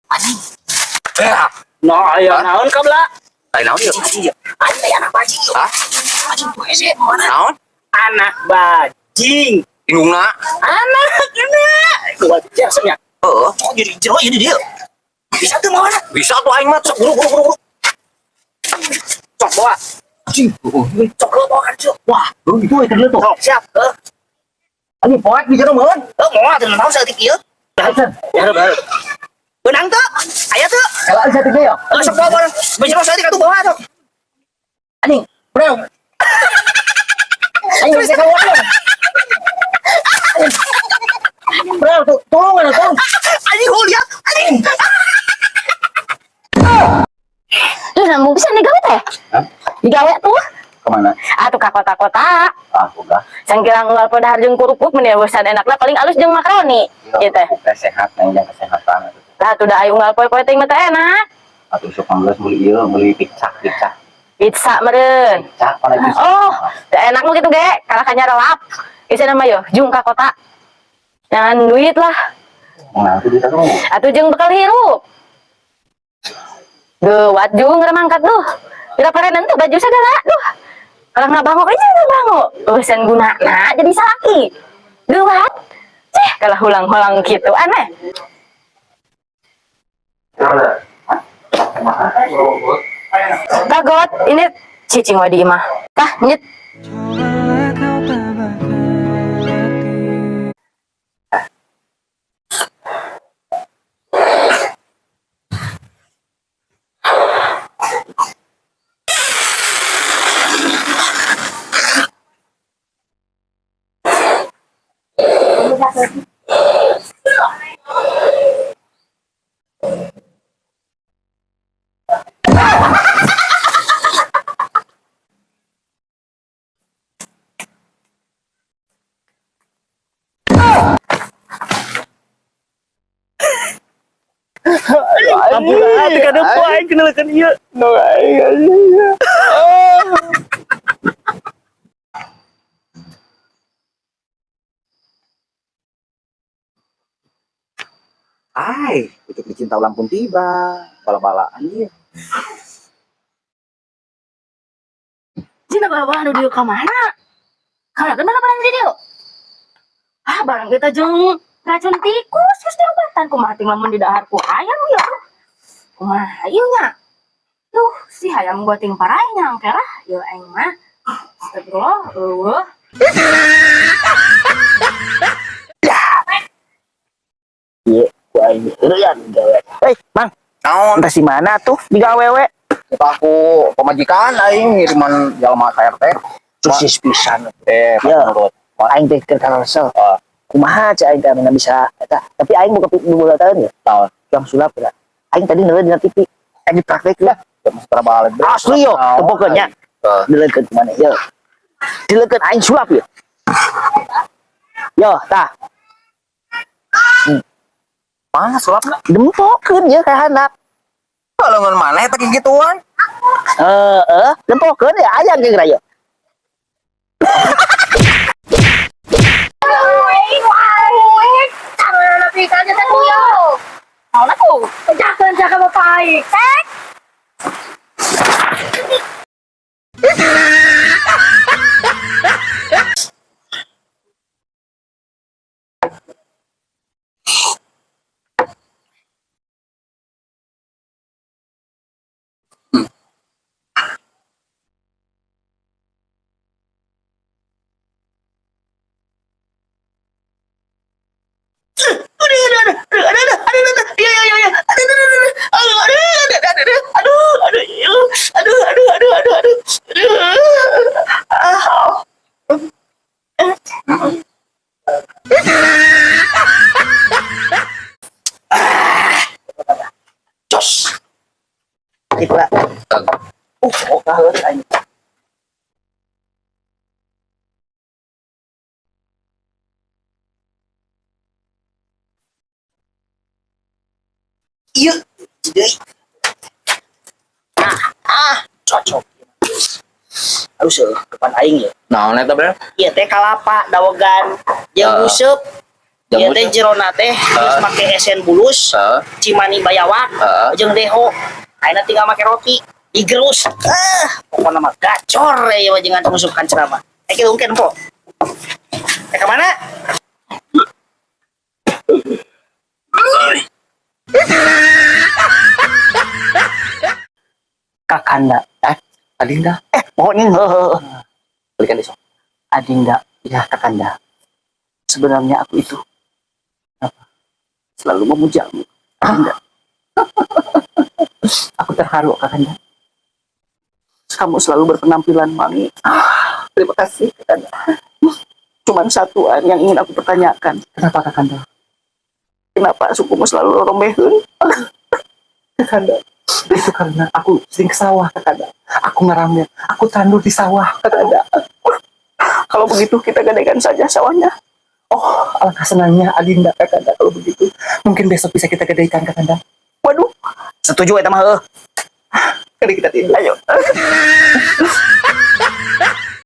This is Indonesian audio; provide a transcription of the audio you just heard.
Anjing. No, ayo naon kabla? Lain naon yuk? Anjing anak bajing. Hah? Anjing tuh hese mana? Naon? Anak bajing. Bingungna? Anak. Gua jasanya. Heeh. Oh, jadi jero jadi dia. Bisa tuh mana? Bisa tuh aing mah sok buru. Cok bawa. Anjing. Cok lo bawa kan, Cok. Wah, Gitu euy terle tuh. sok siap. Ani poek bisa meun. Mau atuh naon saeutik ieu? Ya, benang tuh. Aya tuh. Kalau bisa tiga ya. Sok bawa. Bisa saeutik atuh bawa tuh. Anjing, bro. Ayo bisa keluar. Bro, tolong. Anjing gua lihat. Anjing. Lu nambung bisa nih gawe teh? Hah? Digawe tuh. Kemana? Atuh ka kota-kota. Udah. Sangkira nggal pada harjung kurupuk mun ya bosan enakna paling alus jeung makaroni. Ieu teh. Kita sehat nang yang kesehatan. Lah tuh da aya unggal poe-poe teh mah teh enak. Atuh sok manggeus beli pizza. Pizza meureun. Pizza paling bisa. Oh, teh enak mah kitu ge, kalah kanyarelap. Isina mah yo jung ka kota. Jangan duit lah. Nah, itu kita tuh. Atuh jeung bekal hirup. Duh, wat jung remangkat duh. Bila parenan tuh baju segala duh. Kalau nggak bangun aja nggak bangun. Urusan gunana jadi salaki. Duh, wat. Kalau hulang-hulang gitu aneh. Kagot, ini cicing wadi imah. Tah, nyet. Ampun, teu kada poe kenalkan ieu. No aing. Ai, itu dicinta ulang pun tiba. Bala-bala anjir. Cina bawa anu dieu ka mana? Kana kenapa barang di dieu? Ah, barang kita jeung racun tikus geus diobatan kumaha ting lamun di daharku hayam ya. Kumaha ieu nya? Duh, si hayam gua ting parai nyangke lah, ieu aing mah. Astagfirullah, eueuh. Ieu ku aing eureun gawe. Mang, Naon? entah si mana tuh digawe we. Kita aku pemajikan aing ngiriman jalma KRT. Susis pisan. Ya. Menurut aing teh keur karasa. Kumaha cai aing teh anu bisa eta. Tapi aing boga boga tahu ya. Naon? Yang sulap ya. Aing tadi neureun dina TV. Aing dipraktek lah. Mesti balik. Asli yo, pokoknya. Dileukeun mana yo. Dileukeun aing sulap ya. Yo, tah. Mana sulapna? Dempokeun ya ka handap. Kalau ngan mana eta gituan? Dempokeun ya aya geus raya. Jaga baik. Jos. Itulah. Kaheun aing. Ieu, deui. Cocok. Harus depan aing ya. Naon eta bre? Ieu teh kalapa dawegan jeung useup. Ieu teh jerona teh geus make esen bulus, cimani bayawak, jeung deho. Ayeuna tinggal make roti, digerus. Pokona mah gacor ya wajangan musukan ceramah. Kieu ungkeun po. Ka mana? Kakanda, Adinda, mohon nih, balikan besok. Adinda, ya Kakanda. Sebenarnya aku itu selalu memujamu, Adinda. Aku terharu, Kakanda. Kamu selalu berpenampilan wangi. Terima kasih, Kakanda. Cuman satu yang ingin aku pertanyakan. Kenapa Kakanda? Kenapa sukumu selalu lorombeheun? Kakanda, itu karena aku sering ke sawah, Kakanda. Aku ngeramil, aku tandur di sawah, Kakanda. Kalau begitu kita gadaikan saja sawahnya. Oh, alangkah senangnya Adinda, Kakanda, kalau begitu. Mungkin besok bisa kita gadaikan, Kakanda. Waduh, setuju ya mah. Kali kita tidur. Ayo.